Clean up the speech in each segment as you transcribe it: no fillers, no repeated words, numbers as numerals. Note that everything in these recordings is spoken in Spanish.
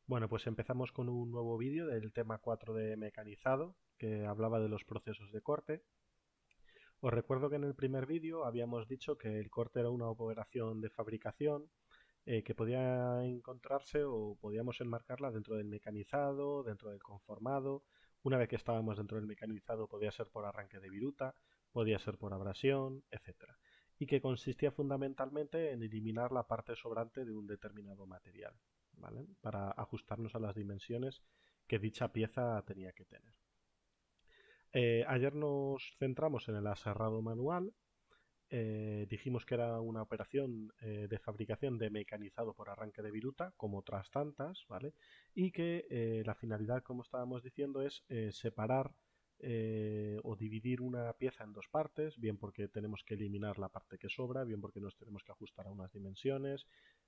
Bueno, pues empezamos con un nuevo vídeo del tema 4 de mecanizado, que hablaba de los procesos de corte. Os recuerdo que en el primer vídeo habíamos dicho que el corte era una operación de fabricación que podía encontrarse o podíamos enmarcarla dentro del mecanizado, dentro del conformado. Una vez que estábamos dentro del mecanizado podía ser por arranque de viruta, podía ser por abrasión, etcétera. Y que consistía fundamentalmente en eliminar la parte sobrante de un determinado material, ¿vale? Para ajustarnos a las dimensiones que dicha pieza tenía que tener. Ayer nos centramos en el aserrado manual. Dijimos que era una operación de fabricación de mecanizado por arranque de viruta, como otras tantas, ¿vale? Y que la finalidad, como estábamos diciendo, es separar o dividir una pieza en dos partes, bien porque tenemos que eliminar la parte que sobra, bien porque nos tenemos que ajustar a unas dimensiones,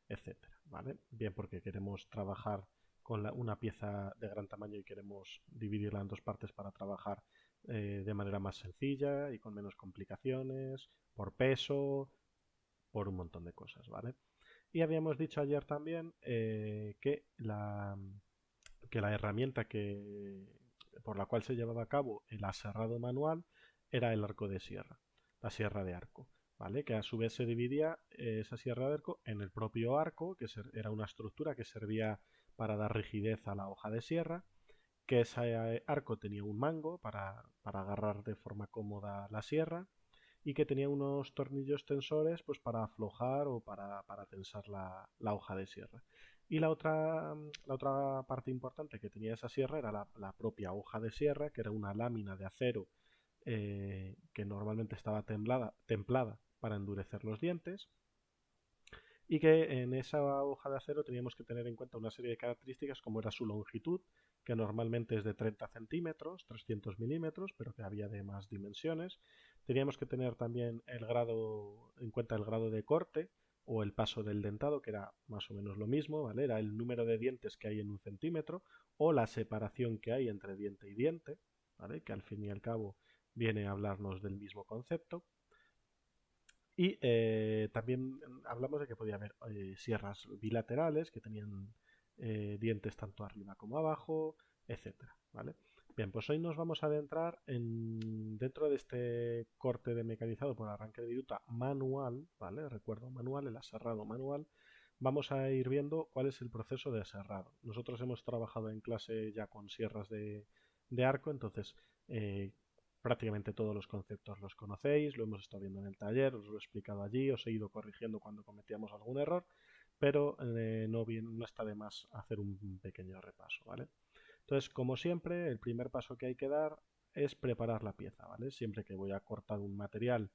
etcétera, ¿vale? Bien porque queremos trabajar con una pieza de gran tamaño y queremos dividirla en dos partes para trabajar de manera más sencilla y con menos complicaciones, por peso, por un montón de cosas, ¿vale? Y habíamos dicho ayer también que la herramienta por la cual se llevaba a cabo el aserrado manual era el arco de sierra, la sierra de arco, ¿vale? Que a su vez se dividía esa sierra de arco en el propio arco, que era una estructura que servía para dar rigidez a la hoja de sierra, que ese arco tenía un mango para agarrar de forma cómoda la sierra y que tenía unos tornillos tensores pues para aflojar o para tensar la hoja de sierra. Y la otra parte importante que tenía esa sierra era la propia hoja de sierra, que era una lámina de acero que normalmente estaba templada para endurecer los dientes, y que en esa hoja de acero teníamos que tener en cuenta una serie de características como era su longitud, que normalmente es de 30 centímetros, 300 milímetros, pero que había de más dimensiones. Teníamos que tener también en cuenta el grado de corte o el paso del dentado, que era más o menos lo mismo, ¿vale? Era el número de dientes que hay en un centímetro o la separación que hay entre diente y diente, ¿vale? Que al fin y al cabo viene a hablarnos del mismo concepto. Y también hablamos de que podía haber sierras bilaterales que tenían dientes tanto arriba como abajo, etcétera, ¿vale? Bien, pues hoy nos vamos a adentrar dentro de este corte de mecanizado por arranque de viruta manual, ¿vale? Recuerdo manual, el aserrado manual. Vamos a ir viendo cuál es el proceso de aserrado. Nosotros hemos trabajado en clase ya con sierras de arco, entonces eh, prácticamente todos los conceptos los conocéis, lo hemos estado viendo en el taller, os lo he explicado allí, os he ido corrigiendo cuando cometíamos algún error, pero no está de más hacer un pequeño repaso, ¿vale? Entonces, como siempre, el primer paso que hay que dar es preparar la pieza, ¿vale? Siempre que voy a cortar un material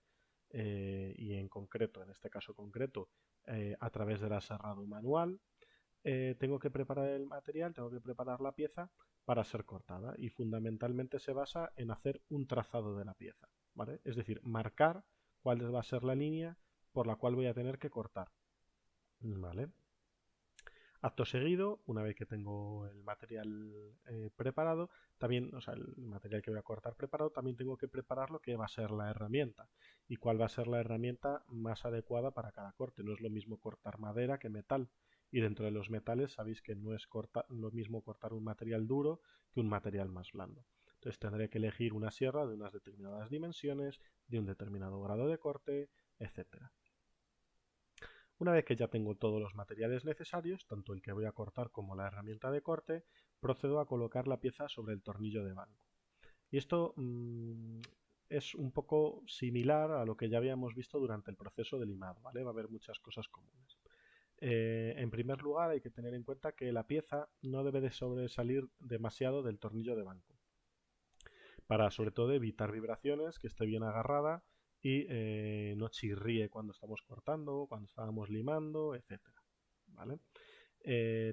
y en concreto, en este caso concreto, a través del aserrado manual, tengo que preparar el material, tengo que preparar la pieza para ser cortada y fundamentalmente se basa en hacer un trazado de la pieza, ¿vale? Es decir, marcar cuál va a ser la línea por la cual voy a tener que cortar, ¿vale? Acto seguido, una vez que tengo el material preparado, también, o sea, el material que voy a cortar preparado, también tengo que preparar lo que va a ser la herramienta y cuál va a ser la herramienta más adecuada para cada corte. No es lo mismo cortar madera que metal. Y dentro de los metales sabéis que no es lo mismo cortar un material duro que un material más blando. Entonces tendré que elegir una sierra de unas determinadas dimensiones, de un determinado grado de corte, etcétera. Una vez que ya tengo todos los materiales necesarios, tanto el que voy a cortar como la herramienta de corte, procedo a colocar la pieza sobre el tornillo de banco. Y esto es un poco similar a lo que ya habíamos visto durante el proceso de limado, ¿vale? Va a haber muchas cosas comunes. En primer lugar, hay que tener en cuenta que la pieza no debe de sobresalir demasiado del tornillo de banco, para sobre todo evitar vibraciones, que esté bien agarrada y no chirríe cuando estamos cortando, cuando estábamos limando, etcétera. ¿Vale?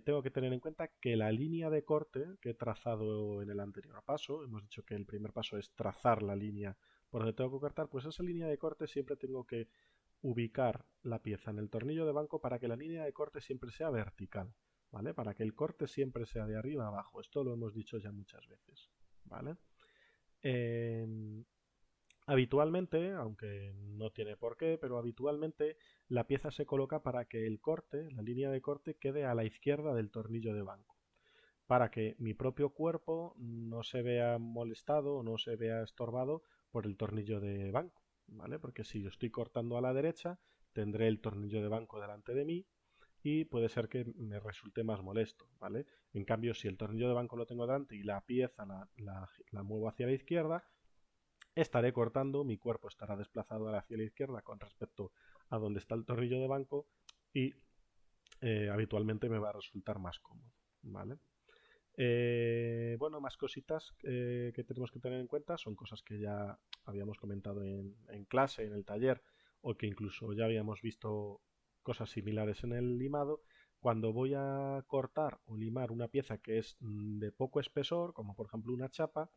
Tengo que tener en cuenta que la línea de corte que he trazado en el anterior paso, hemos dicho que el primer paso es trazar la línea por donde tengo que cortar, pues esa línea de corte siempre tengo que ubicar la pieza en el tornillo de banco para que la línea de corte siempre sea vertical, ¿vale? Para que el corte siempre sea de arriba a abajo. Esto lo hemos dicho ya muchas veces, ¿vale? Eh, Habitualmente, aunque no tiene por qué, pero habitualmente la pieza se coloca para que el corte, la línea de corte, quede a la izquierda del tornillo de banco. para que mi propio cuerpo no se vea molestado o no se vea estorbado por el tornillo de banco, ¿vale? Porque si yo estoy cortando a la derecha, tendré el tornillo de banco delante de mí y puede ser que me resulte más molesto, ¿vale? En cambio, si el tornillo de banco lo tengo delante y la pieza la muevo hacia la izquierda, estaré cortando, mi cuerpo estará desplazado hacia la izquierda con respecto a donde está el tornillo de banco y habitualmente me va a resultar más cómodo, ¿vale? Bueno, más cositas que tenemos que tener en cuenta son cosas que ya habíamos comentado en clase, en el taller, o que incluso ya habíamos visto cosas similares en el limado. Cuando voy a cortar o limar una pieza que es de poco espesor, como por ejemplo una chapa,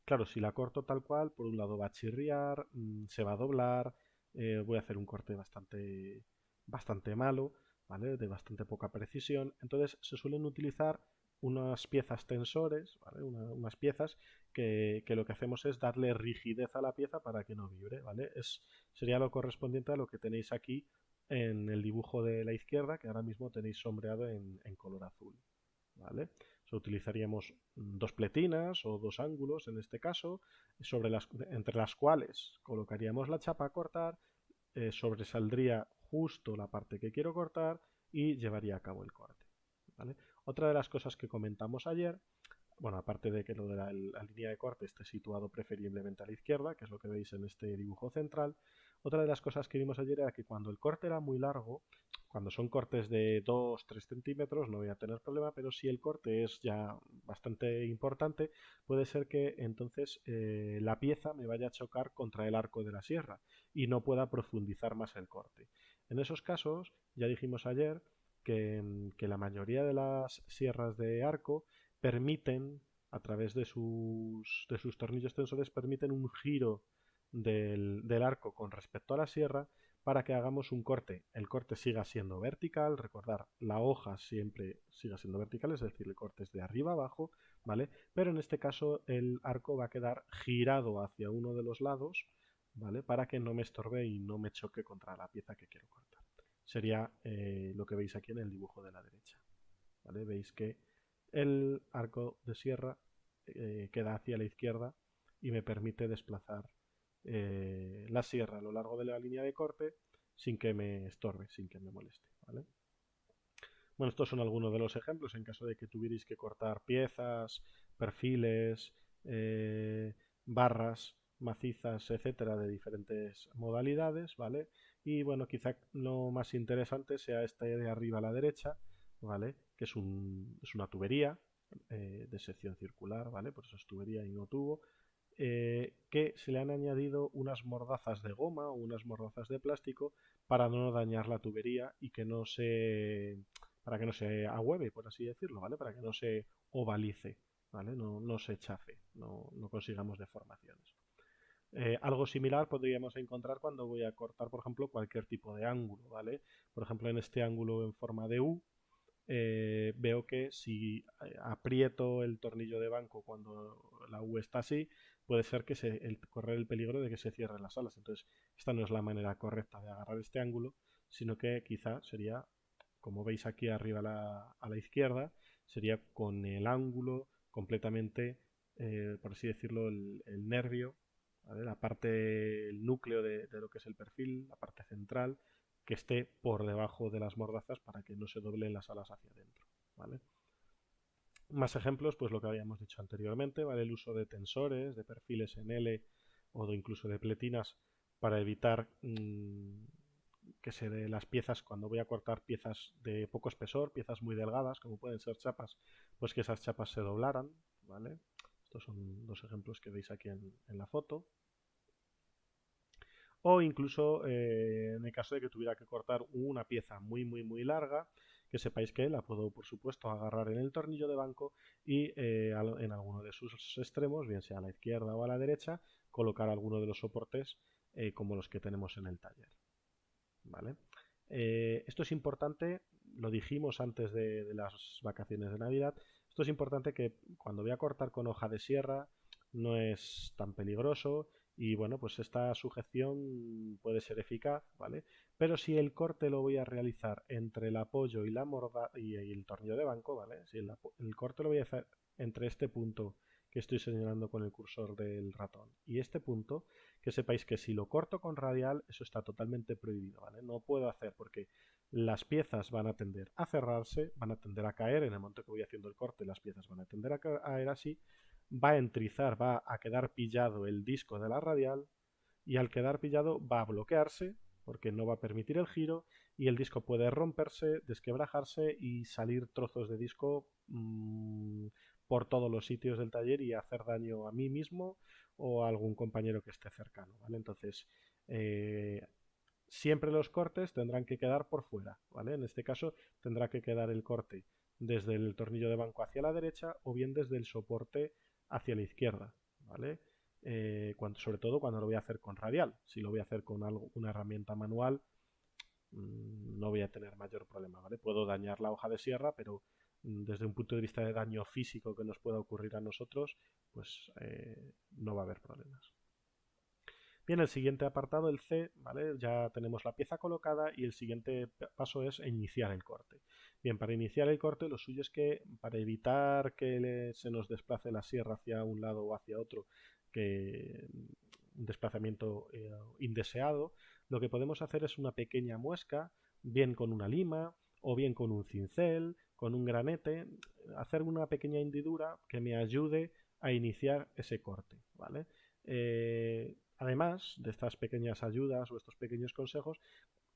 claro, si la corto tal cual, por un lado va a chirriar, se va a doblar, voy a hacer un corte bastante malo, ¿vale? De bastante poca precisión. Entonces se suelen utilizar unas piezas tensores, ¿vale? Unas piezas que lo que hacemos es darle rigidez a la pieza para que no vibre, ¿vale? Sería lo correspondiente a lo que tenéis aquí en el dibujo de la izquierda, que ahora mismo tenéis sombreado en color azul, ¿vale? Utilizaríamos dos pletinas o dos ángulos en este caso, entre las cuales colocaríamos la chapa a cortar, sobresaldría justo la parte que quiero cortar y llevaría a cabo el corte, ¿vale? Otra de las cosas que comentamos ayer, bueno, aparte de que lo de la línea de corte esté situado preferiblemente a la izquierda, que es lo que veis en este dibujo central, otra de las cosas que vimos ayer era que cuando el corte era muy largo, cuando son cortes de 2-3 centímetros no voy a tener problema, pero si el corte es ya bastante importante, puede ser que entonces la pieza me vaya a chocar contra el arco de la sierra y no pueda profundizar más el corte. En esos casos, ya dijimos ayer que la mayoría de las sierras de arco permiten, a través de sus tornillos tensores, permiten un giro del arco con respecto a la sierra para que hagamos un corte. El corte siga siendo vertical, recordar, la hoja siempre siga siendo vertical, es decir, el corte es de arriba abajo, ¿vale? Pero en este caso el arco va a quedar girado hacia uno de los lados, ¿vale? Para que no me estorbe y no me choque contra la pieza que quiero cortar. Sería lo que veis aquí en el dibujo de la derecha, ¿vale? Veis que el arco de sierra queda hacia la izquierda y me permite desplazar la sierra a lo largo de la línea de corte sin que me estorbe, sin que me moleste, ¿vale? Bueno, estos son algunos de los ejemplos en caso de que tuvierais que cortar piezas, perfiles, barras macizas, etcétera, de diferentes modalidades, ¿vale? Y bueno, quizá lo más interesante sea esta de arriba a la derecha, ¿vale? Que es una tubería de sección circular, ¿vale? Por eso es tubería y no tubo, que se le han añadido unas mordazas de goma o unas mordazas de plástico para no dañar la tubería y que no se para que no se ahueve, por así decirlo, ¿vale? Para que no se ovalice, ¿vale? No se chafe, no consigamos deformaciones. Algo similar podríamos encontrar cuando voy a cortar, por ejemplo, cualquier tipo de ángulo, ¿vale? Por ejemplo, en este ángulo en forma de U, veo que si aprieto el tornillo de banco cuando la U está así, puede ser que correr el peligro de que se cierren las alas. Entonces, esta no es la manera correcta de agarrar este ángulo, sino que quizá sería, como veis aquí arriba a la izquierda, sería con el ángulo completamente, por así decirlo, el nervio, ¿vale? La parte, el núcleo de lo que es el perfil, la parte central, que esté por debajo de las mordazas para que no se doblen las alas hacia adentro, ¿vale? Más ejemplos, pues lo que habíamos dicho anteriormente, ¿vale? El uso de tensores, de perfiles en L o incluso de pletinas para evitar que se dé las piezas cuando voy a cortar piezas de poco espesor, piezas muy delgadas, como pueden ser chapas, pues que esas chapas se doblaran, ¿vale? Estos son dos ejemplos que veis aquí en la foto. O incluso en el caso de que tuviera que cortar una pieza muy larga, que sepáis que la puedo por supuesto agarrar en el tornillo de banco y en alguno de sus extremos, bien sea a la izquierda o a la derecha, colocar alguno de los soportes como los que tenemos en el taller, ¿vale? Esto es importante, lo dijimos antes de las vacaciones de Navidad, esto es importante que cuando voy a cortar con hoja de sierra no es tan peligroso y bueno, pues esta sujeción puede ser eficaz, ¿vale? Pero si el corte lo voy a realizar entre el apoyo y la morda y el tornillo de banco, ¿vale? Si el corte lo voy a hacer entre este punto que estoy señalando con el cursor del ratón y este punto, que sepáis que si lo corto con radial, eso está totalmente prohibido, ¿vale? No puedo hacer porque las piezas van a tender a cerrarse, van a tender a caer en el momento que voy haciendo el corte, las piezas van a tender a caer así, va a entrizar, va a quedar pillado el disco de la radial y al quedar pillado va a bloquearse porque no va a permitir el giro y el disco puede romperse, desquebrajarse y salir trozos de disco por todos los sitios del taller y hacer daño a mí mismo o a algún compañero que esté cercano, ¿vale? Entonces, siempre los cortes tendrán que quedar por fuera, ¿vale? En este caso tendrá que quedar el corte desde el tornillo de banco hacia la derecha o bien desde el soporte hacia la izquierda, ¿vale? Sobre todo cuando lo voy a hacer con radial. Si lo voy a hacer con una herramienta manual, no voy a tener mayor problema, ¿vale? Puedo dañar la hoja de sierra, pero desde un punto de vista de daño físico que nos pueda ocurrir a nosotros, pues no va a haber problemas. Bien, el siguiente apartado, el C, ¿vale? Ya tenemos la pieza colocada y el siguiente paso es iniciar el corte. Bien, para iniciar el corte lo suyo es que para evitar que se nos desplace la sierra hacia un lado o hacia otro, que un desplazamiento indeseado, lo que podemos hacer es una pequeña muesca, bien con una lima o bien con un cincel, con un granete, hacer una pequeña hendidura que me ayude a iniciar ese corte, ¿vale? Además de estas pequeñas ayudas o estos pequeños consejos,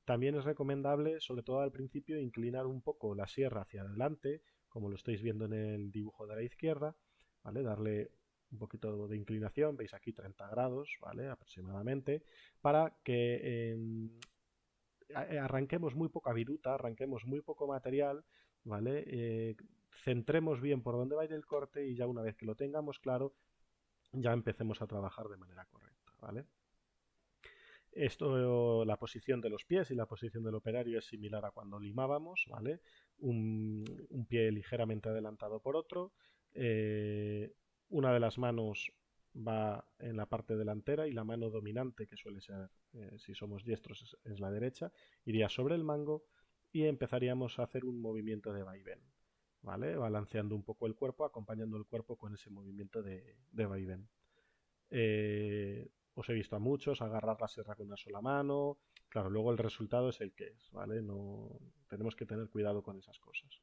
también es recomendable, sobre todo al principio, inclinar un poco la sierra hacia adelante, como lo estáis viendo en el dibujo de la izquierda, ¿vale? Darle un poquito de inclinación, veis aquí 30 grados, ¿vale? Aproximadamente, para que arranquemos muy poca viruta, arranquemos muy poco material, ¿vale? Centremos bien por dónde va a ir el corte y ya una vez que lo tengamos claro, ya empecemos a trabajar de manera correcta, ¿vale? Esto, la posición de los pies y la posición del operario es similar a cuando limábamos, ¿vale? Un pie ligeramente adelantado por otro. Una de las manos va en la parte delantera y la mano dominante, que suele ser, si somos diestros, es la derecha, iría sobre el mango y empezaríamos a hacer un movimiento de vaivén, ¿vale? Balanceando un poco el cuerpo, acompañando el cuerpo con ese movimiento de vaivén. Os he visto a muchos agarrar la sierra con una sola mano. Claro, luego el resultado es el que es, ¿vale? No, tenemos que tener cuidado con esas cosas.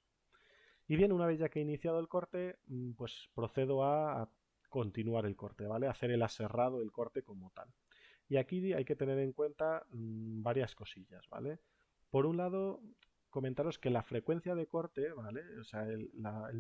Y bien, una vez ya que he iniciado el corte, pues procedo a continuar el corte, ¿vale? Hacer el aserrado, el corte como tal. Y aquí hay que tener en cuenta varias cosillas, ¿vale? Por un lado, comentaros que la frecuencia de corte, ¿vale? O sea, el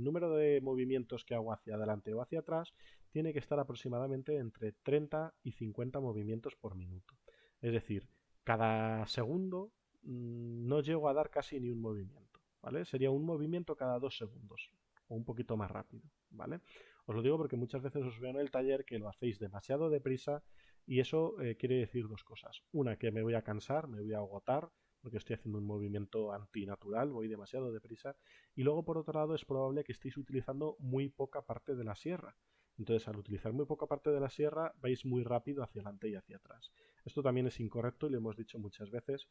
número de movimientos que hago hacia adelante o hacia atrás tiene que estar aproximadamente entre 30 y 50 movimientos por minuto. Es decir, cada segundo no llego a dar casi ni un movimiento, ¿vale? Sería un movimiento cada 2 segundos o un poquito más rápido, ¿vale? Os lo digo porque muchas veces os veo en el taller que lo hacéis demasiado deprisa y eso quiere decir dos cosas. Una, que me voy a cansar, me voy a agotar, porque estoy haciendo un movimiento antinatural, voy demasiado deprisa. Y luego, por otro lado, es probable que estéis utilizando muy poca parte de la sierra. Entonces, al utilizar muy poca parte de la sierra, vais muy rápido hacia adelante y hacia atrás. Esto también es incorrecto y lo hemos dicho muchas veces.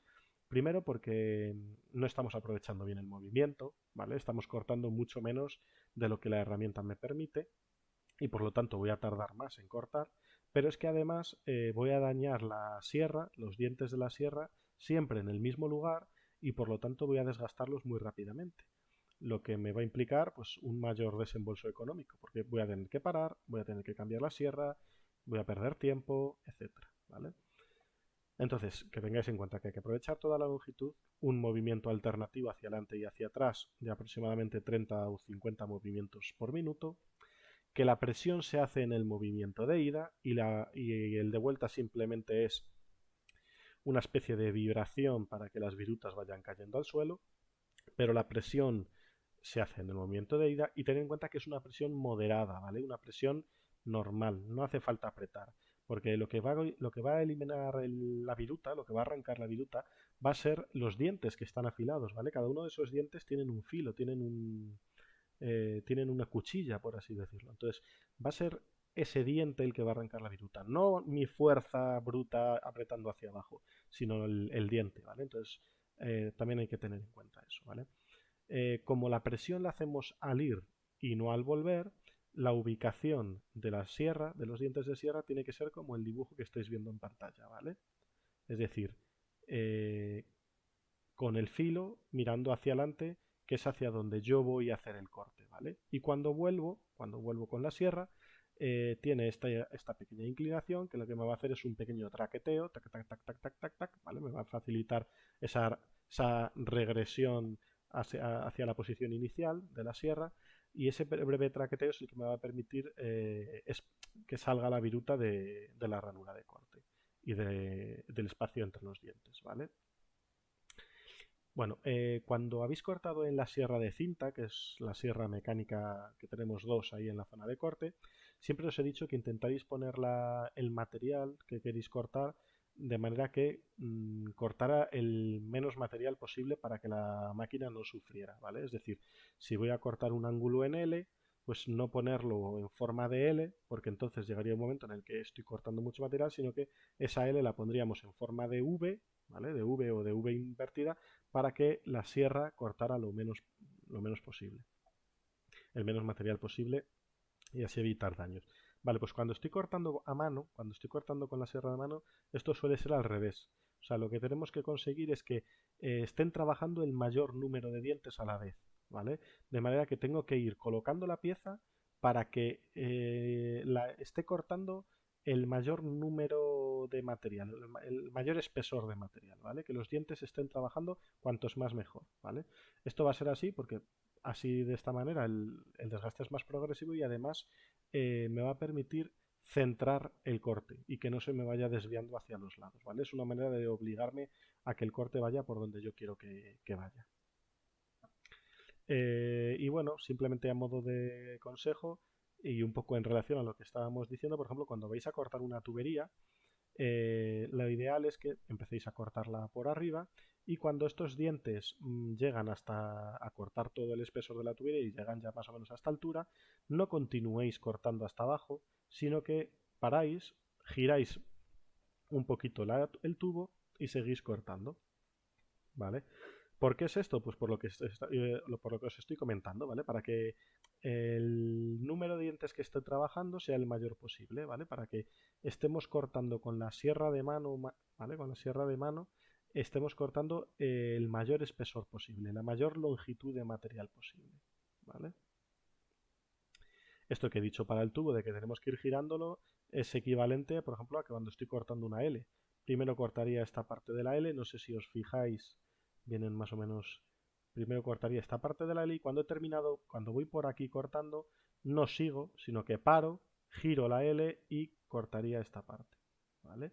Primero porque no estamos aprovechando bien el movimiento, ¿vale? Estamos cortando mucho menos de lo que la herramienta me permite y por lo tanto voy a tardar más en cortar, pero es que además voy a dañar la sierra, los dientes de la sierra, siempre en el mismo lugar y por lo tanto voy a desgastarlos muy rápidamente, lo que me va a implicar pues un mayor desembolso económico, porque voy a tener que parar, voy a tener que cambiar la sierra, voy a perder tiempo, etcétera, ¿vale? Entonces, que tengáis en cuenta que hay que aprovechar toda la longitud, un movimiento alternativo hacia adelante y hacia atrás de aproximadamente 30 o 50 movimientos por minuto, que la presión se hace en el movimiento de ida y el de vuelta simplemente es una especie de vibración para que las virutas vayan cayendo al suelo, pero la presión se hace en el movimiento de ida y ten en cuenta que es una presión moderada, ¿vale? Una presión normal, no hace falta apretar, porque lo que va a eliminar la viruta, lo que va a arrancar la viruta, va a ser los dientes que están afilados, ¿vale? Cada uno de esos dientes tienen un filo, tienen una cuchilla, por así decirlo. Entonces, va a ser ese diente el que va a arrancar la viruta, no mi fuerza bruta apretando hacia abajo, sino el diente, ¿vale? Entonces, también hay que tener en cuenta eso, ¿vale? Como la presión la hacemos al ir y no al volver, la ubicación de la sierra, de los dientes de sierra, tiene que ser como el dibujo que estáis viendo en pantalla, ¿vale? Es decir, eh, con el filo mirando hacia adelante, que es hacia donde yo voy a hacer el corte, ¿vale? Y cuando vuelvo con la sierra, tiene esta pequeña inclinación que lo que me va a hacer es un pequeño traqueteo, tac, tac, tac, tac, tac, tac, tac, ¿vale? Me va a facilitar esa regresión hacia la posición inicial de la sierra y ese breve traqueteo es el que me va a permitir que salga la viruta de la ranura de corte y del espacio entre los dientes, ¿vale? Bueno, cuando habéis cortado en la sierra de cinta, que es la sierra mecánica que tenemos dos ahí en la zona de corte, siempre os he dicho que intentáis poner el material que queréis cortar de manera que cortara el menos material posible para que la máquina no sufriera, ¿vale? Es decir, si voy a cortar un ángulo en L, pues no ponerlo en forma de L, porque entonces llegaría un momento en el que estoy cortando mucho material, sino que esa L la pondríamos en forma de V, ¿vale? De V o de V invertida, para que la sierra cortara lo menos posible, el menos material posible y así evitar daños. Vale, pues cuando estoy cortando a mano, cuando estoy cortando con la sierra de mano, esto suele ser al revés. O sea, lo que tenemos que conseguir es que estén trabajando el mayor número de dientes a la vez, ¿vale? De manera que tengo que ir colocando la pieza para que la esté cortando el mayor número de material, el mayor espesor de material, ¿vale? Que los dientes estén trabajando cuantos más mejor, ¿vale? Esto va a ser así porque así de esta manera el desgaste es más progresivo y además me va a permitir centrar el corte y que no se me vaya desviando hacia los lados, ¿vale? Es una manera de obligarme a que el corte vaya por donde yo quiero que vaya. Y bueno, simplemente a modo de consejo y un poco en relación a lo que estábamos diciendo, por ejemplo, cuando vais a cortar una tubería, lo ideal es que empecéis a cortarla por arriba y cuando estos dientes llegan hasta a cortar todo el espesor de la tubería y llegan ya más o menos a esta altura, no continuéis cortando hasta abajo, sino que paráis, giráis un poquito el tubo y seguís cortando, ¿vale? ¿Por qué es esto? Pues por lo que os estoy comentando, ¿vale? Para que el número de dientes que esté trabajando sea el mayor posible, ¿vale? Para que estemos cortando con la sierra de mano, ¿vale? Con la sierra de mano estemos cortando el mayor espesor posible, la mayor longitud de material posible, ¿vale? Esto que he dicho para el tubo de que tenemos que ir girándolo es equivalente, por ejemplo, a que cuando estoy cortando una L. Primero cortaría esta parte de la L, no sé si os fijáis, vienen más o menos. Primero cortaría esta parte de la L y cuando he terminado, cuando voy por aquí cortando, no sigo, sino que paro, giro la L y cortaría esta parte, ¿vale?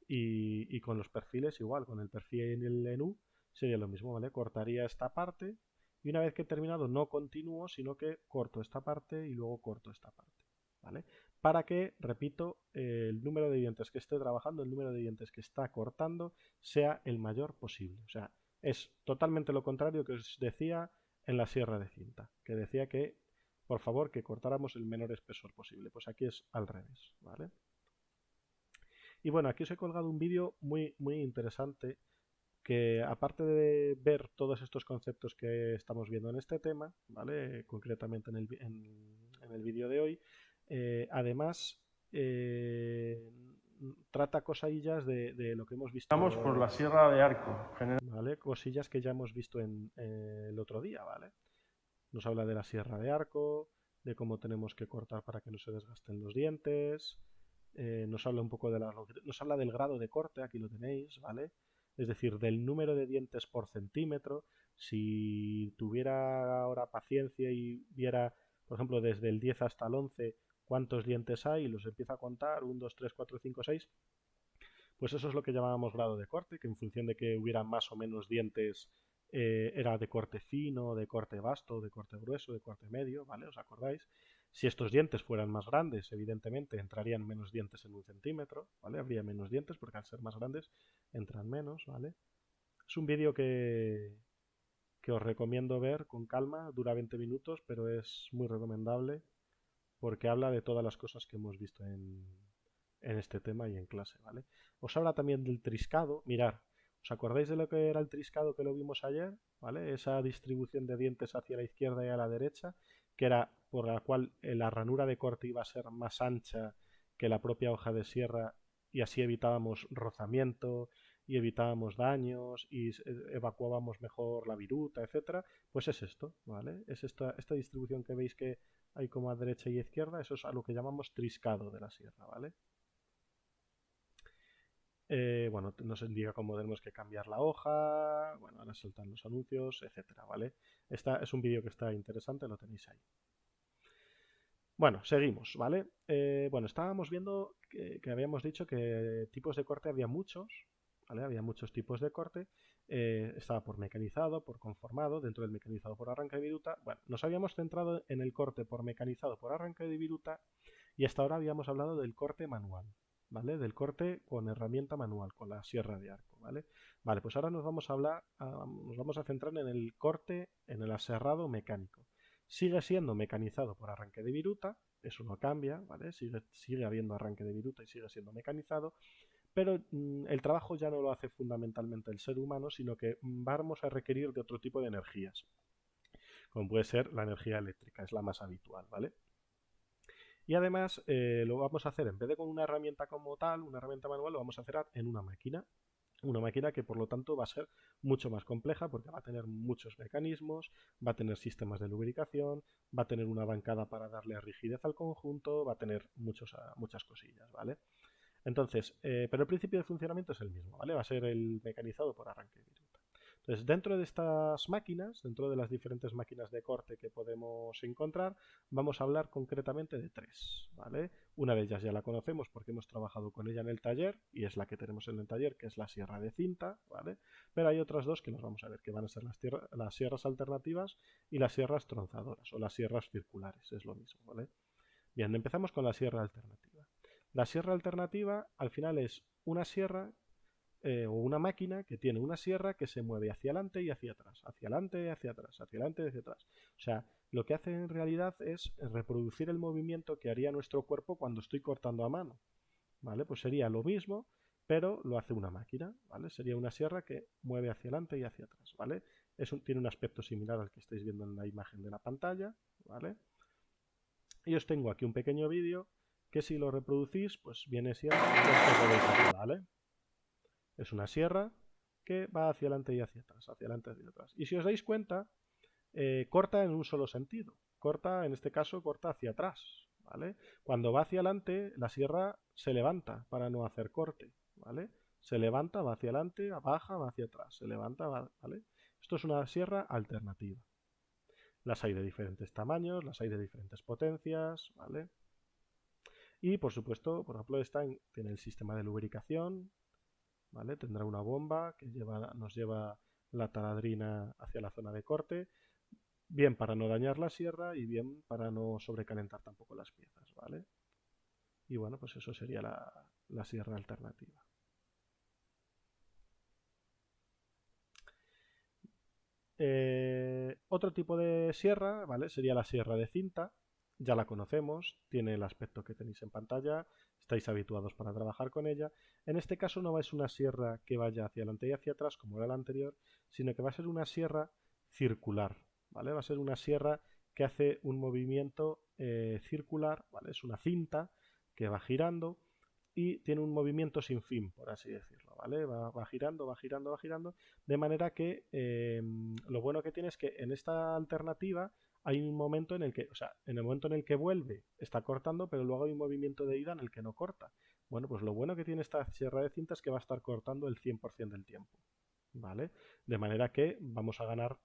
Y con los perfiles igual, con el perfil en U sería lo mismo, ¿vale? Cortaría esta parte y una vez que he terminado no continúo, sino que corto esta parte y luego corto esta parte, ¿vale? Para que, repito, el número de dientes que esté trabajando, el número de dientes que está cortando, sea el mayor posible. O sea, es totalmente lo contrario que os decía en la sierra de cinta, que decía que, por favor, que cortáramos el menor espesor posible. Pues aquí es al revés, ¿vale? Y bueno, aquí os he colgado un vídeo muy interesante que aparte de ver todos estos conceptos que estamos viendo en este tema, ¿vale? Concretamente en el vídeo de hoy, además trata cosillas de lo que hemos visto. Vamos por la Sierra de Arco. ¿Vale? Cosillas que ya hemos visto el otro día, ¿vale? Nos habla de la sierra de arco, de cómo tenemos que cortar para que no se desgasten los dientes, nos habla un poco de la longitud, nos habla del grado de corte, aquí lo tenéis, ¿vale? Es decir, del número de dientes por centímetro. Si tuviera ahora paciencia y viera, por ejemplo, desde el 10 hasta el 11 cuántos dientes hay y los empieza a contar, 1, 2, 3, 4, 5, 6, pues eso es lo que llamábamos grado de corte, que en función de que hubiera más o menos dientes era de corte fino, de corte vasto, de corte grueso, de corte medio, ¿vale? ¿Os acordáis? Si estos dientes fueran más grandes, evidentemente entrarían menos dientes en un centímetro, ¿vale? Habría menos dientes porque al ser más grandes entran menos, ¿vale? Es un vídeo que os recomiendo ver con calma, dura 20 minutos, pero es muy recomendable porque habla de todas las cosas que hemos visto en este tema y en clase, ¿vale? Os habla también del triscado. Mirad, ¿os acordáis de lo que era el triscado que lo vimos ayer? ¿Vale? Esa distribución de dientes hacia la izquierda y a la derecha, que era por la cual la ranura de corte iba a ser más ancha que la propia hoja de sierra y así evitábamos rozamiento y evitábamos daños y evacuábamos mejor la viruta, etcétera. Pues es esto, ¿vale? Es esta distribución que veis que hay como a derecha y izquierda, eso es a lo que llamamos triscado de la sierra, ¿vale? Bueno, nos indica cómo tenemos que cambiar la hoja, bueno, ahora saltan los anuncios, etcétera, ¿vale? Es un vídeo que está interesante, lo tenéis ahí. Bueno, seguimos, ¿vale? Bueno, estábamos viendo que habíamos dicho que tipos de corte había muchos, ¿vale? Había muchos tipos de corte. Estaba por mecanizado, por conformado, dentro del mecanizado por arranque de viruta. Bueno, nos habíamos centrado en el corte por mecanizado por arranque de viruta y hasta ahora habíamos hablado del corte manual, ¿vale? Del corte con herramienta manual, con la sierra de arco, ¿vale? Vale, pues ahora nos vamos a centrar en el corte, en el aserrado mecánico. Sigue siendo mecanizado por arranque de viruta, eso no cambia, ¿vale? Sigue habiendo arranque de viruta y sigue siendo mecanizado, pero el trabajo ya no lo hace fundamentalmente el ser humano, sino que vamos a requerir de otro tipo de energías, como puede ser la energía eléctrica, es la más habitual, ¿vale? Y además lo vamos a hacer, en vez de con una herramienta como tal, una herramienta manual, lo vamos a hacer en una máquina. Una máquina que por lo tanto va a ser mucho más compleja porque va a tener muchos mecanismos, va a tener sistemas de lubricación, va a tener una bancada para darle rigidez al conjunto, va a tener muchas cosillas, ¿vale? Entonces, pero el principio de funcionamiento es el mismo, ¿vale? Va a ser el mecanizado por arranque de viruta. Entonces, dentro de estas máquinas, dentro de las diferentes máquinas de corte que podemos encontrar, vamos a hablar concretamente de tres, ¿vale? Una de ellas ya la conocemos porque hemos trabajado con ella en el taller y es la que tenemos en el taller, que es la sierra de cinta, ¿vale? Pero hay otras dos que nos vamos a ver, que van a ser las sierras alternativas y las sierras tronzadoras o las sierras circulares, es lo mismo, ¿vale? Bien, empezamos con la sierra alternativa. La sierra alternativa al final es una sierra o una máquina que tiene una sierra que se mueve hacia adelante y hacia atrás, hacia adelante y hacia atrás, hacia adelante y hacia atrás. O sea, lo que hace en realidad es reproducir el movimiento que haría nuestro cuerpo cuando estoy cortando a mano. ¿Vale? Pues sería lo mismo, pero lo hace una máquina, ¿vale? Sería una sierra que mueve hacia adelante y hacia atrás, ¿vale? Tiene un aspecto similar al que estáis viendo en la imagen de la pantalla, ¿vale? Y os tengo aquí un pequeño vídeo que si lo reproducís, pues viene siendo esto que veis aquí, ¿vale? Es una sierra que va hacia adelante y hacia atrás, hacia adelante y hacia atrás. Y si os dais cuenta, corta en un solo sentido. Corta, en este caso, corta hacia atrás, ¿vale? Cuando va hacia adelante, la sierra se levanta para no hacer corte, ¿vale? Se levanta, va hacia adelante, baja, va hacia atrás, se levanta, va, ¿vale? Esto es una sierra alternativa. Las hay de diferentes tamaños, las hay de diferentes potencias, ¿vale? Y por supuesto, por ejemplo, tiene el sistema de lubricación, ¿vale? Tendrá una bomba que nos lleva la taladrina hacia la zona de corte, bien para no dañar la sierra y bien para no sobrecalentar tampoco las piezas, ¿vale? Y bueno, pues eso sería la sierra alternativa. Otro tipo de sierra, ¿vale? Sería la sierra de cinta. Ya la conocemos, tiene el aspecto que tenéis en pantalla, estáis habituados para trabajar con ella. En este caso no es una sierra que vaya hacia adelante y hacia atrás como era la anterior, sino que va a ser una sierra circular, ¿vale? Va a ser una sierra que hace un movimiento circular, ¿vale? Es una cinta que va girando y tiene un movimiento sin fin, por así decirlo, ¿vale? Va girando, va girando, va girando, de manera que lo bueno que tiene es que en esta alternativa hay un momento en el que, o sea, en el momento en el que vuelve está cortando, pero luego hay un movimiento de ida en el que no corta. Bueno, pues lo bueno que tiene esta sierra de cinta es que va a estar cortando el 100% del tiempo, ¿vale? De manera que vamos a ganar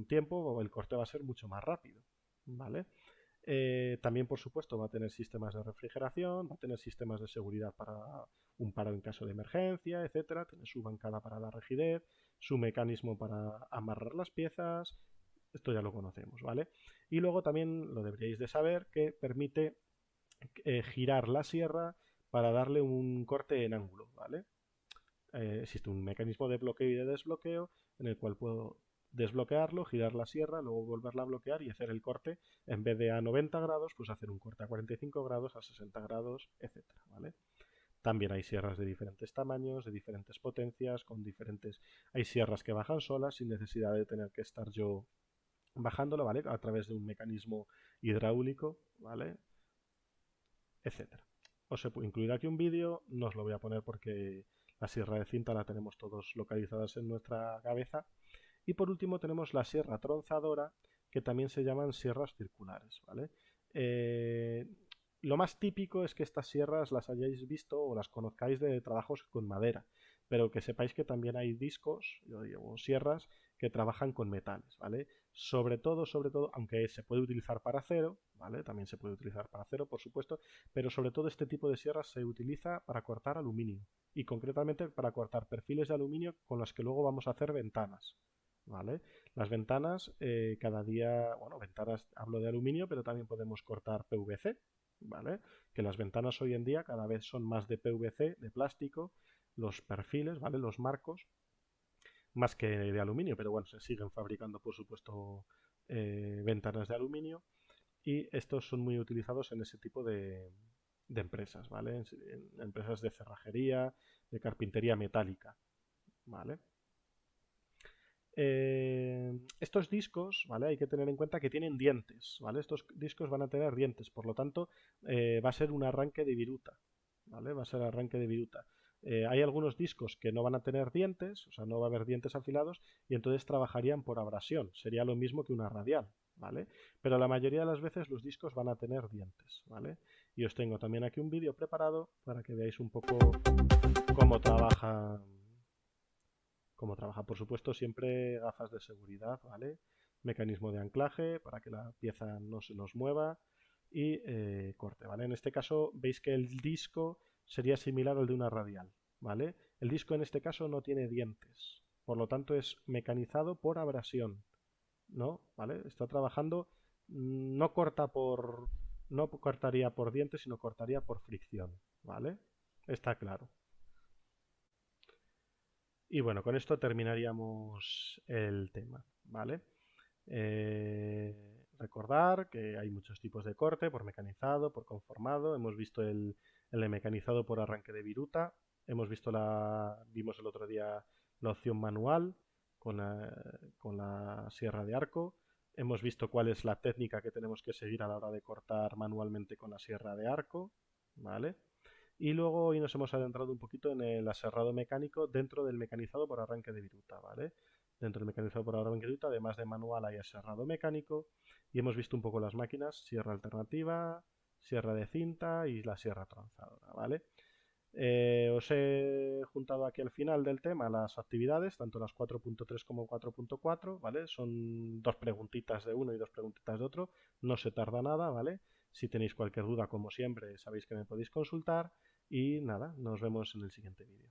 tiempo o el corte va a ser mucho más rápido, ¿vale? También, por supuesto, va a tener sistemas de refrigeración, va a tener sistemas de seguridad para un paro en caso de emergencia, etcétera. Tiene su bancada para la rigidez, su mecanismo para amarrar las piezas. Esto ya lo conocemos, ¿vale? Y luego también lo deberíais de saber que permite girar la sierra para darle un corte en ángulo, ¿vale? Existe un mecanismo de bloqueo y de desbloqueo en el cual puedo desbloquearlo, girar la sierra, luego volverla a bloquear y hacer el corte, en vez de a 90 grados, pues hacer un corte a 45 grados, a 60 grados, etcétera, ¿vale? También hay sierras de diferentes tamaños, de diferentes potencias, con diferentes... Hay sierras que bajan solas sin necesidad de tener que estar yo bajándolo, ¿vale? A través de un mecanismo hidráulico, ¿vale? Etcétera. Os he incluido aquí un vídeo, no os lo voy a poner porque la sierra de cinta la tenemos todos localizadas en nuestra cabeza. Y por último tenemos la sierra tronzadora, que también se llaman sierras circulares, ¿vale? Lo más típico es que estas sierras las hayáis visto o las conozcáis de trabajos con madera, pero que sepáis que también hay discos o sierras que trabajan con metales, ¿vale? Sobre todo, aunque se puede utilizar para acero, ¿vale? También se puede utilizar para acero, por supuesto, pero sobre todo este tipo de sierras se utiliza para cortar aluminio y concretamente para cortar perfiles de aluminio con los que luego vamos a hacer ventanas, ¿vale? Las ventanas, cada día, bueno, ventanas hablo de aluminio, pero también podemos cortar PVC, ¿vale? Que las ventanas hoy en día cada vez son más de PVC, de plástico, los perfiles, ¿vale? Los marcos, más que de aluminio, pero bueno, se siguen fabricando, por supuesto, ventanas de aluminio y estos son muy utilizados en ese tipo de empresas, ¿vale? En empresas de cerrajería, de carpintería metálica, ¿vale? Estos discos, ¿vale? Hay que tener en cuenta que tienen dientes, ¿vale? Estos discos van a tener dientes, por lo tanto, va a ser un arranque de viruta, ¿vale? Va a ser arranque de viruta. Hay algunos discos que no van a tener dientes, o sea, no va a haber dientes afilados, y entonces trabajarían por abrasión. Sería lo mismo que una radial, ¿vale? Pero la mayoría de las veces los discos van a tener dientes, ¿vale? Y os tengo también aquí un vídeo preparado para que veáis un poco cómo trabaja. Como trabaja, por supuesto, siempre gafas de seguridad, ¿vale? Mecanismo de anclaje para que la pieza no se nos mueva y corte, ¿vale? En este caso veis que el disco sería similar al de una radial, ¿vale? El disco en este caso no tiene dientes, por lo tanto es mecanizado por abrasión, ¿no? ¿Vale? Está trabajando, no corta por, no cortaría por dientes, sino cortaría por fricción, ¿vale? Está claro. Y bueno, con esto terminaríamos el tema, ¿vale? Recordar que hay muchos tipos de corte, por mecanizado, por conformado. Hemos visto el de mecanizado por arranque de viruta. Vimos el otro día la opción manual con la sierra de arco. Hemos visto cuál es la técnica que tenemos que seguir a la hora de cortar manualmente con la sierra de arco, ¿vale? Y luego hoy nos hemos adentrado un poquito en el aserrado mecánico dentro del mecanizado por arranque de viruta, ¿vale? Dentro del mecanizado por arranque de viruta, además de manual, hay aserrado mecánico y hemos visto un poco las máquinas, sierra alternativa, sierra de cinta y la sierra tranzadora, ¿vale? Os he juntado aquí al final del tema las actividades, tanto las 4.3 como 4.4, ¿vale? Son dos preguntitas de uno y dos preguntitas de otro, no se tarda nada, ¿vale? Si tenéis cualquier duda, como siempre, sabéis que me podéis consultar y nada, nos vemos en el siguiente vídeo.